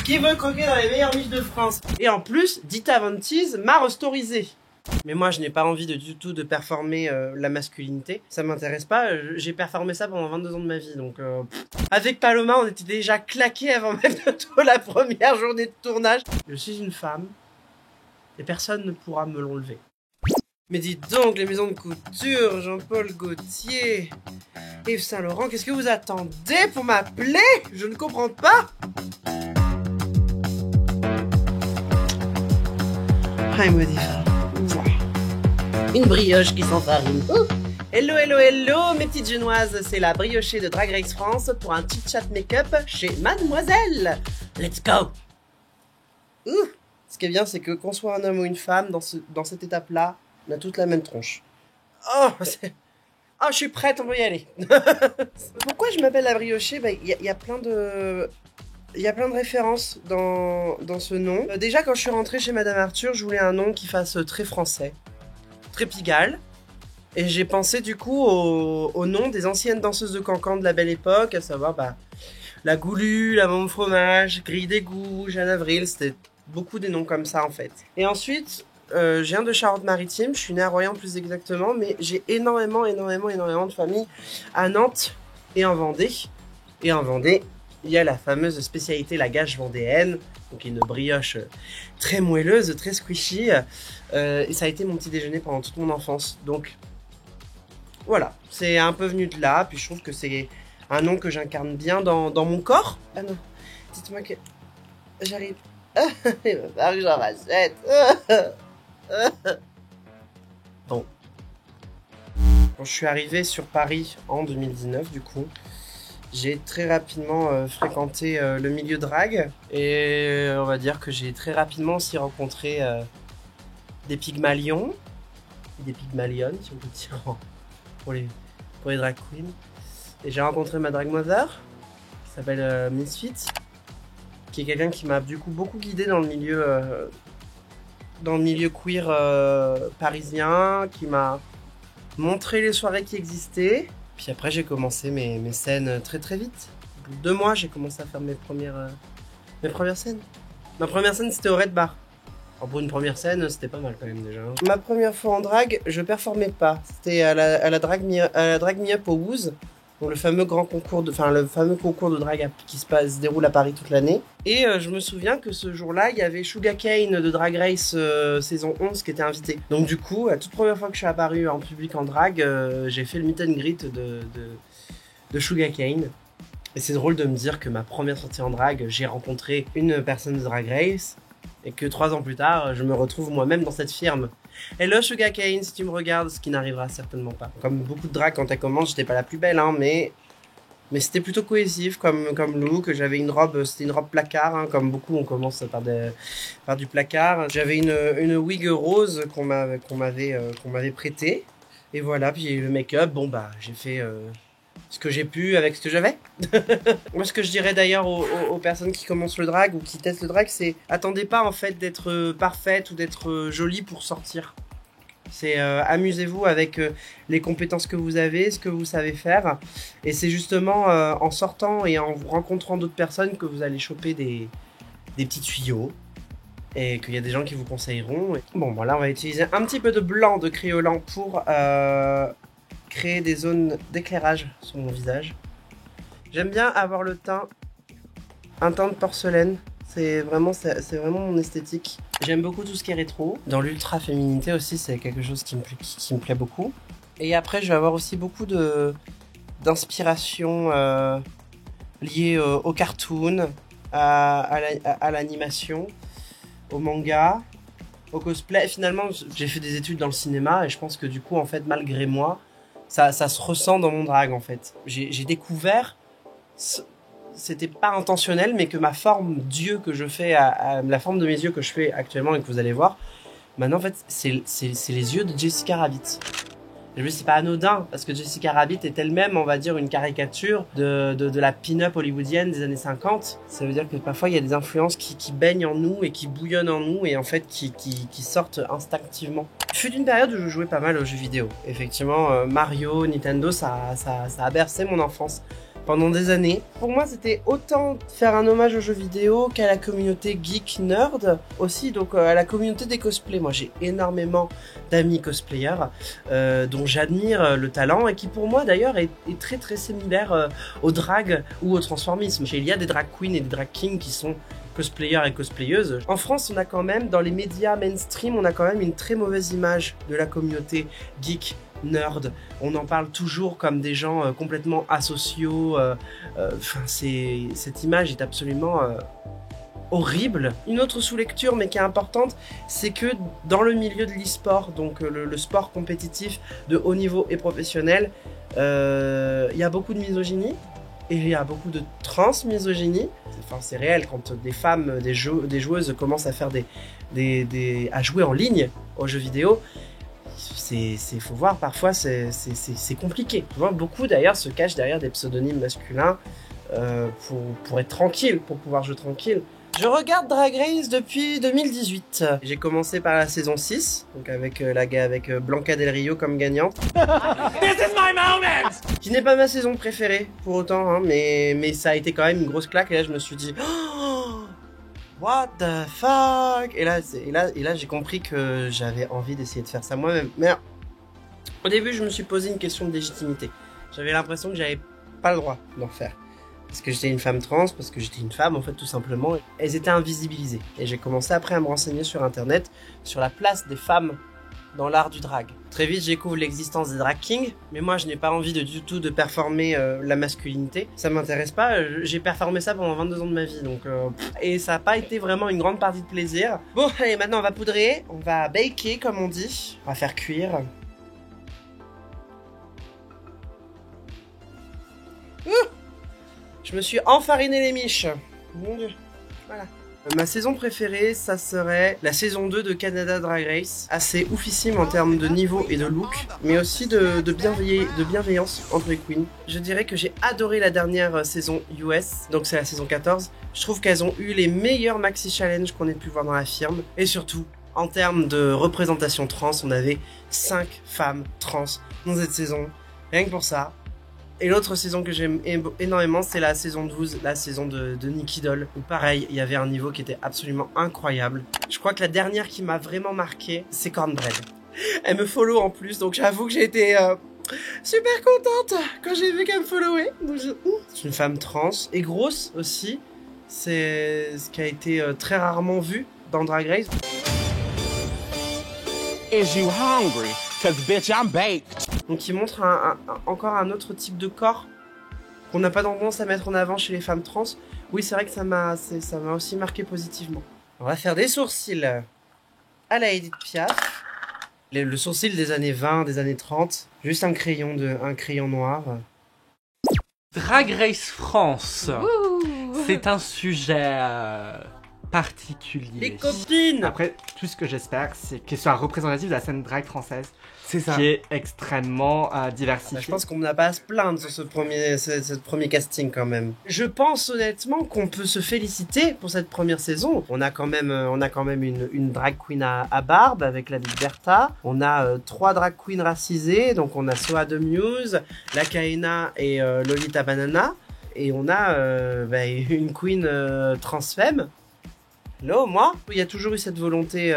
Qui veut croquer dans les meilleures miches de France? Et en plus, Dita Von Teese m'a restorisé. Mais moi, je n'ai pas envie du tout de performer la masculinité. Ça m'intéresse pas. J'ai performé ça pendant 22 ans de ma vie. Donc, avec Paloma, on était déjà claqués avant même la première journée de tournage. Je suis une femme et personne ne pourra me l'enlever. Mais dites donc, les maisons de couture, Jean-Paul Gaultier, Yves Saint-Laurent, qu'est-ce que vous attendez pour m'appeler? Je ne comprends pas. Hi, Maudit. Une brioche qui s'enfarine. Hello, hello, hello, mes petites genoises, c'est la briochée de Drag Race France pour un petit chat make-up chez Mademoiselle. Let's go. Ce qui est bien, c'est que qu'on soit un homme ou une femme, dans cette étape-là, on a toute la même tronche. Oh, je suis prête, on va y aller. Pourquoi je m'appelle la briochée? Y a plein de références dans ce nom. Déjà, quand je suis rentrée chez Madame Arthur, je voulais un nom qui fasse très français, très Pigalle. Et j'ai pensé du coup au nom des anciennes danseuses de cancan de la belle époque, à savoir la Goulue, la Bombe Fromage, Grille d'égout, Jeanne Avril, c'était beaucoup des noms comme ça en fait. Et ensuite, je viens de Charente-Maritime, je suis née à Royan plus exactement, mais j'ai énormément de familles à Nantes et en Vendée. Et en Vendée, il y a la fameuse spécialité la gâche vendéenne, donc une brioche très moelleuse, très squishy. Et ça a été mon petit déjeuner pendant toute mon enfance. Donc voilà, c'est un peu venu de là. Puis je trouve que c'est un nom que j'incarne bien dans mon corps. Ah non, dites-moi que j'arrive. Il va falloir que j'en rachète. Bon. Quand je suis arrivé sur Paris en 2019, du coup, j'ai très rapidement fréquenté le milieu drague. Et on va dire que j'ai très rapidement aussi rencontré des pygmalions. Des pygmalionnes, si on peut dire, pour les drag queens. Et j'ai rencontré ma drag mother, qui s'appelle Misfit, qui est quelqu'un qui m'a du coup beaucoup guidé dans le milieu queer parisien, qui m'a montré les soirées qui existaient. Puis après, j'ai commencé mes scènes très très vite. Au bout de 2 mois, j'ai commencé à faire mes premières scènes. Ma première scène, c'était au Red Bar. Alors pour une première scène, c'était pas mal quand même déjà. Ma première fois en drague, je performais pas. C'était à la Drag Me Up au Wooz. Donc le fameux concours de drague qui se déroule à Paris toute l'année. Et je me souviens que ce jour-là, il y avait Sugarcane de Drag Race saison 11 qui était invité. Donc du coup, la toute première fois que je suis apparue en public en drague, j'ai fait le meet and greet de Sugarcane. Et c'est drôle de me dire que ma première sortie en drague, j'ai rencontré une personne de Drag Race. Et que 3 ans plus tard, je me retrouve moi-même dans cette firme. Hello Sugarcane, si tu me regardes, ce qui n'arrivera certainement pas. Comme beaucoup de drague, quand elle commence, j'étais pas la plus belle, hein, mais c'était plutôt cohésif comme look. J'avais une robe, c'était une robe placard, hein, comme beaucoup, on commence par du placard. J'avais une wig rose qu'on m'avait prêtée. Et voilà, puis le make-up, bon bah, j'ai fait ce que j'ai pu avec ce que j'avais. Moi, ce que je dirais d'ailleurs aux personnes qui commencent le drag ou qui testent le drag, c'est attendez pas en fait d'être parfaite ou d'être jolie pour sortir. C'est amusez-vous avec les compétences que vous avez, ce que vous savez faire. Et c'est justement en sortant et en rencontrant d'autres personnes que vous allez choper des petits tuyaux. Et qu'il y a des gens qui vous conseilleront. Bon, voilà, on va utiliser un petit peu de blanc de créolant pour créer des zones d'éclairage sur mon visage. J'aime bien avoir un teint de porcelaine. C'est vraiment mon esthétique. J'aime beaucoup tout ce qui est rétro. Dans l'ultra féminité aussi, c'est quelque chose qui me plaît beaucoup. Et après, je vais avoir aussi beaucoup d'inspiration liée au cartoon, à l'animation, au manga, au cosplay. Finalement, j'ai fait des études dans le cinéma et je pense que du coup, en fait, malgré moi, ça se ressent dans mon drag en fait. J'ai découvert, c'était pas intentionnel, mais que ma forme d'yeux que je fais, la forme de mes yeux que je fais actuellement et que vous allez voir, maintenant en fait c'est les yeux de Jessica Rabbit. Je me dis c'est pas anodin parce que Jessica Rabbit est elle-même, on va dire, une caricature de la pin-up hollywoodienne des années 50. Ça veut dire que parfois il y a des influences qui baignent en nous et qui bouillonnent en nous et en fait qui sortent instinctivement. Je fut d'une période où je jouais pas mal aux jeux vidéo. Effectivement, Mario, Nintendo, ça a bercé mon enfance. pendant des années. Pour moi, c'était autant faire un hommage aux jeux vidéo qu'à la communauté geek nerd aussi, donc à la communauté des cosplays. Moi, j'ai énormément d'amis cosplayers dont j'admire le talent et qui pour moi d'ailleurs est très très similaire au drag ou au transformisme. Il y a des drag queens et des drag kings qui sont cosplayers et cosplayeuses. En France, on a quand même, dans les médias mainstream, on a quand même une très mauvaise image de la communauté geek, nerd. On en parle toujours comme des gens complètement asociaux. Cette image est absolument horrible. Une autre sous-lecture, mais qui est importante, c'est que dans le milieu de l'e-sport, donc le sport compétitif de haut niveau et professionnel, il y a beaucoup de misogynie. Et il y a beaucoup de transmisogynie. Enfin, c'est réel quand des femmes, des joueuses commencent à faire à jouer en ligne aux jeux vidéo. Faut voir, parfois c'est compliqué. Beaucoup d'ailleurs se cachent derrière des pseudonymes masculins pour être tranquille, pour pouvoir jouer tranquille. Je regarde Drag Race depuis 2018. J'ai commencé par la saison 6, donc avec Blanca Del Rio comme gagnante. This is my moment! Qui n'est pas ma saison préférée pour autant, hein, mais ça a été quand même une grosse claque et là je me suis dit oh, what the fuck? Et là j'ai compris que j'avais envie d'essayer de faire ça moi-même. Mais au début je me suis posé une question de légitimité. J'avais l'impression que j'avais pas le droit d'en faire. Parce que j'étais une femme trans, parce que j'étais une femme en fait tout simplement. Elles étaient invisibilisées. Et j'ai commencé après à me renseigner sur internet sur la place des femmes dans l'art du drag. Très vite, je découvre l'existence des drag kings, mais moi, je n'ai pas envie du tout de performer la masculinité. Ça m'intéresse pas. J'ai performé ça pendant 22 ans de ma vie, donc et ça n'a pas été vraiment une grande partie de plaisir. Bon, allez, maintenant on va poudrer, on va baker comme on dit, on va faire cuire. Je me suis enfariné les miches. Mon Dieu. Voilà. Ma saison préférée, ça serait la saison 2 de Canada Drag Race. Assez oufissime en termes de niveau et de look, mais aussi de bienveillance entre les queens. Je dirais que j'ai adoré la dernière saison US, donc c'est la saison 14. Je trouve qu'elles ont eu les meilleurs maxi challenges qu'on ait pu voir dans la firme. Et surtout, en termes de représentation trans, on avait 5 femmes trans dans cette saison. Rien que pour ça. Et l'autre saison que j'aime énormément, c'est la saison 12, la saison de Nikki Doll, où pareil, il y avait un niveau qui était absolument incroyable. Je crois que la dernière qui m'a vraiment marqué, c'est Cornbread. Elle me follow en plus, donc j'avoue que j'ai été super contente quand j'ai vu qu'elle me followait. C'est une femme trans et grosse aussi, c'est ce qui a été très rarement vu dans Drag Race. Is you hungry? 'Cause bitch, I'm baked. Donc il montre encore un autre type de corps qu'on n'a pas tendance à mettre en avant chez les femmes trans. Oui, c'est vrai que ça m'a aussi marqué positivement. On va faire des sourcils à la Edith Piaf. Le sourcil des années 20, des années 30. Juste un crayon noir. Drag Race France. C'est un sujet particulier. Les copines. Après, tout ce que j'espère, c'est qu'elle soit représentative de la scène drag française. C'est ça. Qui est extrêmement diversifiée. Je pense qu'on n'a pas à se plaindre sur ce premier casting quand même. Je pense honnêtement qu'on peut se féliciter pour cette première saison. On a quand même une drag queen à barbe avec la Bertha. On a 3 drag queens racisées. Donc on a Soa de Muse, La Kaena et Lolita Banana. Et on a une queen transfemme. Non, moi, il y a toujours eu cette volonté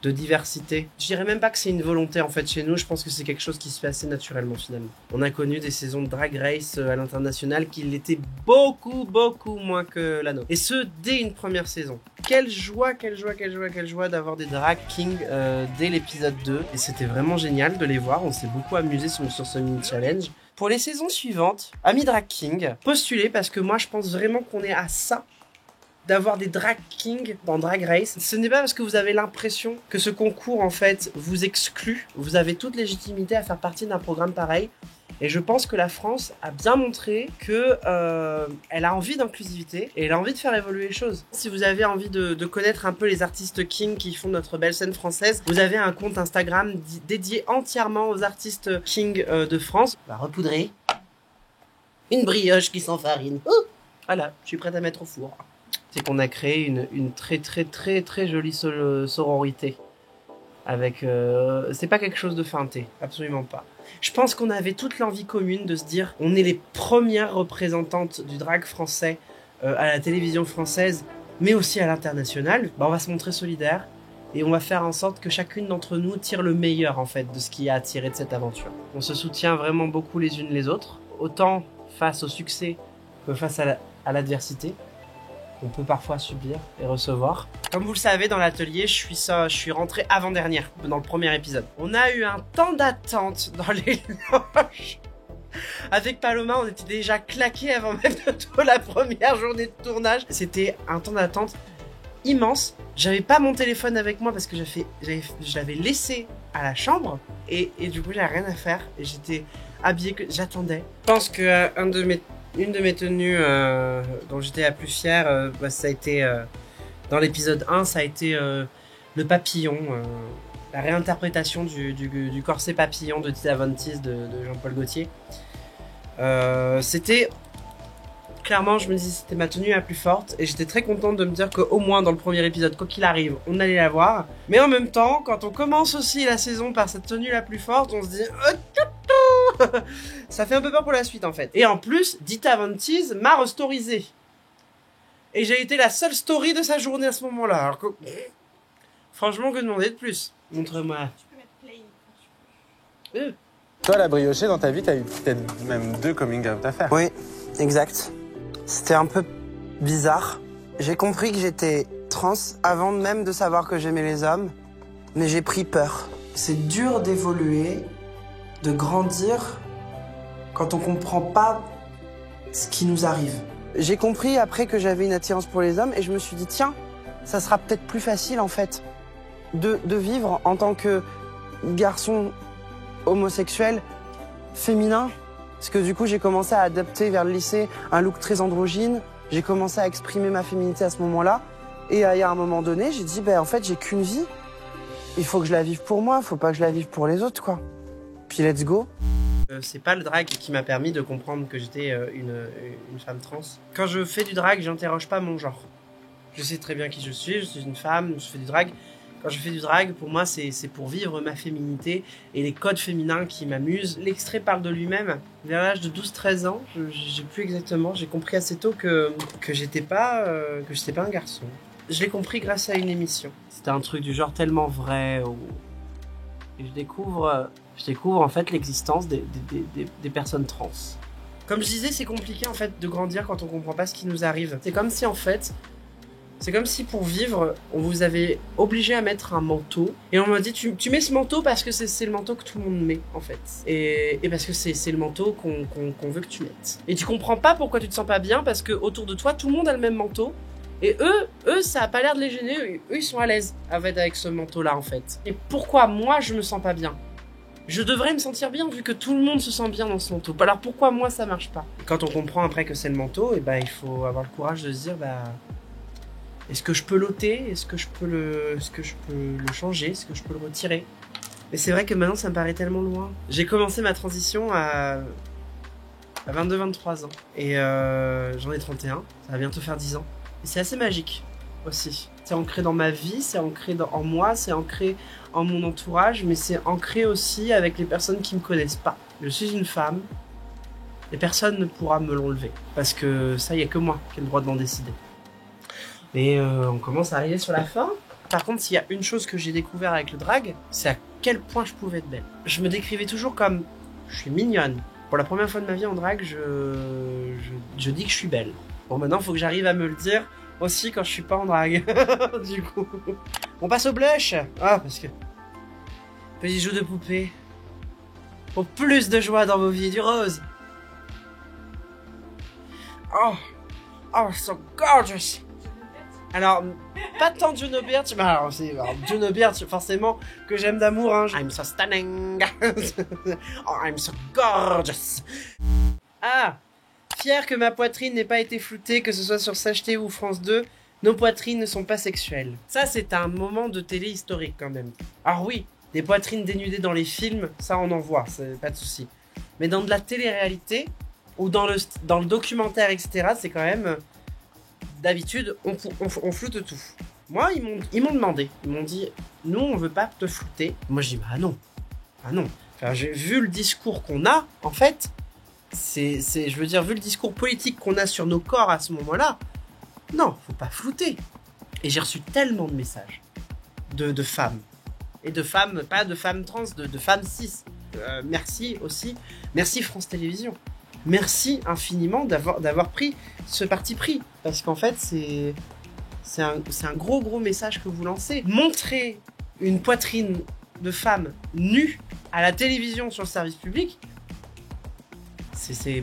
de diversité. Je dirais même pas que c'est une volonté en fait chez nous, je pense que c'est quelque chose qui se fait assez naturellement finalement. On a connu des saisons de Drag Race à l'international qui l'étaient beaucoup moins que la nôtre. Et ce, dès une première saison. Quelle joie d'avoir des Drag Kings dès l'épisode 2. Et c'était vraiment génial de les voir, on s'est beaucoup amusé sur ce mini challenge. Pour les saisons suivantes, amis Drag King, postulez parce que moi je pense vraiment qu'on est à ça. D'avoir des drag kings dans Drag Race. Ce n'est pas parce que vous avez l'impression que ce concours en fait vous exclut. Vous avez toute légitimité à faire partie d'un programme pareil. Et je pense que la France a bien montré que elle a envie d'inclusivité et elle a envie de faire évoluer les choses. Si vous avez envie de connaître un peu les artistes kings qui font notre belle scène française, vous avez un compte Instagram dédié entièrement aux artistes kings de France. On va repoudrer une brioche qui s'enfarine. Voilà, je suis prête à mettre au four. C'est qu'on a créé une très jolie sororité. avec c'est pas quelque chose de feinté, absolument pas. Je pense qu'on avait toute l'envie commune de se dire on est les premières représentantes du drag français à la télévision française, mais aussi à l'international. Bah, on va se montrer solidaires et on va faire en sorte que chacune d'entre nous tire le meilleur en fait de ce qui a attiré de cette aventure. On se soutient vraiment beaucoup les unes les autres, autant face au succès que face à l'adversité. On peut parfois subir et recevoir. Comme vous le savez, dans l'atelier, je suis rentrée avant-dernière, dans le premier épisode. On a eu un temps d'attente dans les loges. Avec Paloma, on était déjà claqués avant même de la première journée de tournage. C'était un temps d'attente immense. J'avais pas mon téléphone avec moi parce que je l'avais laissé à la chambre. Et du coup, j'avais rien à faire. Et j'étais habillée, j'attendais. Je pense que une de mes tenues dont j'étais la plus fière, ça a été, dans l'épisode 1, ça a été le papillon, la réinterprétation du corset papillon de Tita Von Teese de Jean-Paul Gaultier. C'était, clairement, je me disais c'était ma tenue la plus forte et j'étais très contente de me dire qu'au moins dans le premier épisode, quoi qu'il arrive, on allait la voir. Mais en même temps, quand on commence aussi la saison par cette tenue la plus forte, on se dit ça fait un peu peur pour la suite en fait. Et en plus, Dita Von Teese m'a restorisé. Et j'ai été la seule story de sa journée à ce moment-là. Alors que, franchement, que demander de plus? Montre-moi. Tu peux mettre play. Toi, la briochée, dans ta vie, t'as eu peut-être même 2 coming out à faire. Oui, exact. C'était un peu bizarre. J'ai compris que j'étais trans avant même de savoir que j'aimais les hommes, mais j'ai pris peur. C'est dur d'évoluer, de grandir, quand on comprend pas ce qui nous arrive. J'ai compris après que j'avais une attirance pour les hommes et je me suis dit tiens, ça sera peut-être plus facile en fait de vivre en tant que garçon homosexuel féminin. Parce que du coup j'ai commencé à adapter vers le lycée un look très androgyne, j'ai commencé à exprimer ma féminité à ce moment-là et il y a un moment donné j'ai dit en fait j'ai qu'une vie, il faut que je la vive pour moi, faut pas que je la vive pour les autres quoi. Puis let's go. C'est pas le drag qui m'a permis de comprendre que j'étais une femme trans. Quand je fais du drag, j'interroge pas mon genre. Je sais très bien qui je suis une femme, je fais du drag. Quand je fais du drag, pour moi, c'est pour vivre ma féminité et les codes féminins qui m'amusent. L'extrait parle de lui-même. Vers l'âge de 12-13 ans, j'ai plus exactement, j'ai compris assez tôt que j'étais pas un garçon. Je l'ai compris grâce à une émission. C'était un truc du genre tellement vrai où... Et je découvre en fait l'existence des personnes trans. Comme je disais, c'est compliqué en fait de grandir quand on comprend pas ce qui nous arrive. C'est comme si pour vivre, on vous avait obligé à mettre un manteau. Et on m'a dit, tu mets ce manteau parce que c'est le manteau que tout le monde met, en fait. Et parce que c'est le manteau qu'on veut que tu mettes. Et tu comprends pas pourquoi tu te sens pas bien parce que autour de toi, tout le monde a le même manteau. Et eux, ça a pas l'air de les gêner. Eux, ils sont à l'aise avec ce manteau-là, en fait. Et pourquoi moi, je me sens pas bien? Je devrais me sentir bien vu que tout le monde se sent bien dans ce manteau. Alors pourquoi moi, ça marche pas? Et quand on comprend après que c'est le manteau, et il faut avoir le courage de se dire, est-ce que je peux l'ôter? Est-ce que je peux le changer? Est-ce que je peux le retirer? Mais c'est vrai que maintenant, ça me paraît tellement loin. J'ai commencé ma transition à 22-23 ans. Et j'en ai 31. Ça va bientôt faire 10 ans. Et c'est assez magique aussi. C'est ancré dans ma vie, c'est ancré en moi, c'est ancré en mon entourage, mais c'est ancré aussi avec les personnes qui me connaissent pas. Je suis une femme, et personne ne pourra me l'enlever. Parce que ça, il n'y a que moi qui ai le droit d'en décider. Mais on commence à arriver sur la fin. Par contre, s'il y a une chose que j'ai découvert avec le drag, c'est à quel point je pouvais être belle. Je me décrivais toujours comme je suis mignonne. Pour la première fois de ma vie en drag, je dis que je suis belle. Bon, maintenant, il faut que j'arrive à me le dire aussi quand je suis pas en drag. Du coup. On passe au blush. Ah, parce que... Petit jeu de poupée. Pour plus de joie dans vos vies, du rose. Oh, so gorgeous. Alors, pas tant Juno Birch, mais alors Juno Birch, forcément, que j'aime d'amour, hein. I'm so stunning. Oh, I'm so gorgeous. Ah, fier que ma poitrine n'ait pas été floutée, que ce soit sur Sage ou France 2, nos poitrines ne sont pas sexuelles. Ça, c'est un moment de télé historique, quand même. Alors oui, des poitrines dénudées dans les films, ça, on en voit, c'est pas de souci. Mais dans de la télé-réalité, ou dans le documentaire, etc., c'est quand même... D'habitude, on floute tout. Moi, ils m'ont demandé. Ils m'ont dit, nous, on veut pas te flouter. Moi, je dis, bah non. Ah non. Enfin, j'ai vu le discours qu'on a, en fait, je veux dire, vu le discours politique qu'on a sur nos corps à ce moment-là, non, faut pas flouter. Et j'ai reçu tellement de messages de femmes. Et de femmes, pas de femmes trans, de femmes cis. Merci aussi. Merci France Télévisions. Merci infiniment d'avoir pris ce parti pris. Parce qu'en fait, c'est un gros message que vous lancez. Montrer une poitrine de femme nue à la télévision sur le service public,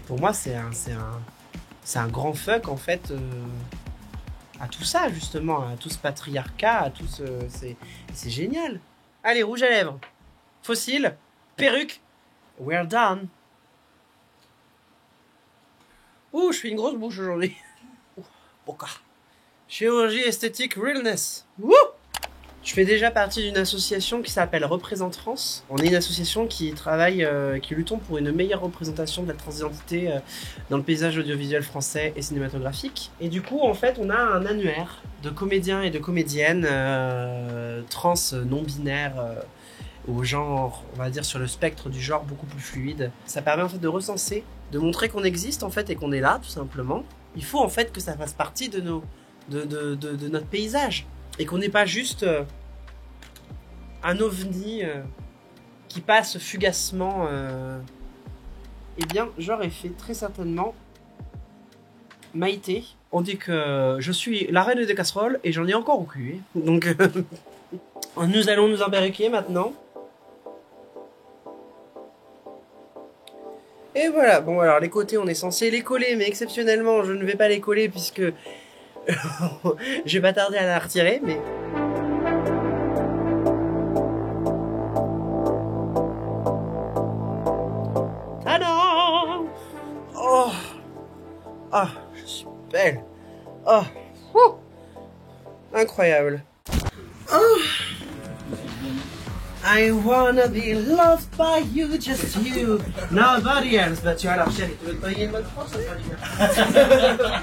pour moi, c'est un grand fuck, en fait, à tout ça, justement, à tout ce patriarcat, à tout ce... C'est génial. Allez, rouge à lèvres, fossile, perruque, we're done. Ouh, je fais une grosse bouche aujourd'hui. Boca. Chirurgie esthétique realness. Wouh! Je fais déjà partie d'une association qui s'appelle Représente France. On est une association qui travaille, qui luttons pour une meilleure représentation de la transidentité dans le paysage audiovisuel français et cinématographique. Et du coup, en fait, on a un annuaire de comédiens et de comédiennes trans non-binaires au genre, on va dire sur le spectre du genre beaucoup plus fluide. Ça permet en fait de recenser, de montrer qu'on existe en fait et qu'on est là, tout simplement. Il faut en fait que ça fasse partie de notre paysage. Et qu'on n'est pas juste un ovni qui passe fugacement. Eh bien, j'aurais fait très certainement Maïté. On dit que je suis la reine des casseroles et j'en ai encore au cul. Donc, nous allons nous embarquer maintenant. Et voilà. Bon, alors les côtés, on est censé les coller, mais exceptionnellement, je ne vais pas les coller puisque... je vais pas tarder à la retirer, mais... Tadam! Oh! Ah, je suis belle! Oh! Incroyable! Oh! I wanna be loved by you, just you, nobody else but you. Alors chérie, tu veux te payer une bonne France ou pas?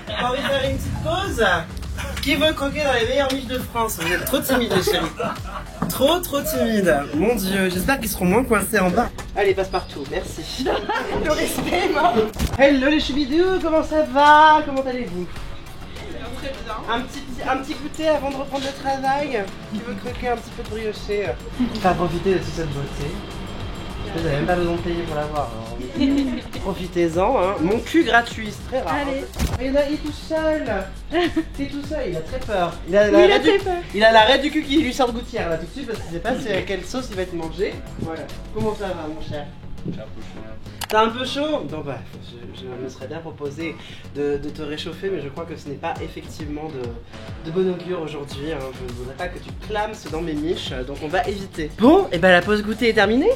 T'as envie de faire une petite pause? Qui veut croquer dans les meilleures miches de France? Vous êtes trop timide, chérie. Trop timide. Mon Dieu, j'espère qu'ils seront moins coincés en bas. Allez, passe partout, merci. Le respect, moi. Hello les choubidous, comment ça va? Comment allez-vous? Très bien. Un petit goûter avant de reprendre le travail. Qui veut croquer un petit peu de brioché? Faire profiter de toute cette beauté. Vous n'avez même pas besoin de payer pour l'avoir. Profitez-en, hein. Mon cul gratuit, c'est très rare. Allez. Il est tout seul. C'est tout seul, il a très peur. Il a l'arrêt du cul qui lui sort de gouttière là tout de suite parce qu'il sait pas à quelle sauce il va être mangé. Voilà. Comment ça va, mon cher? T'es un peu chaud? Bon bah, je me serais bien proposé de te réchauffer, mais je crois que ce n'est pas effectivement de bon augure aujourd'hui. Hein. Je ne voudrais pas que tu clames dans mes miches, donc on va éviter. Bon, et ben la pause goûter est terminée.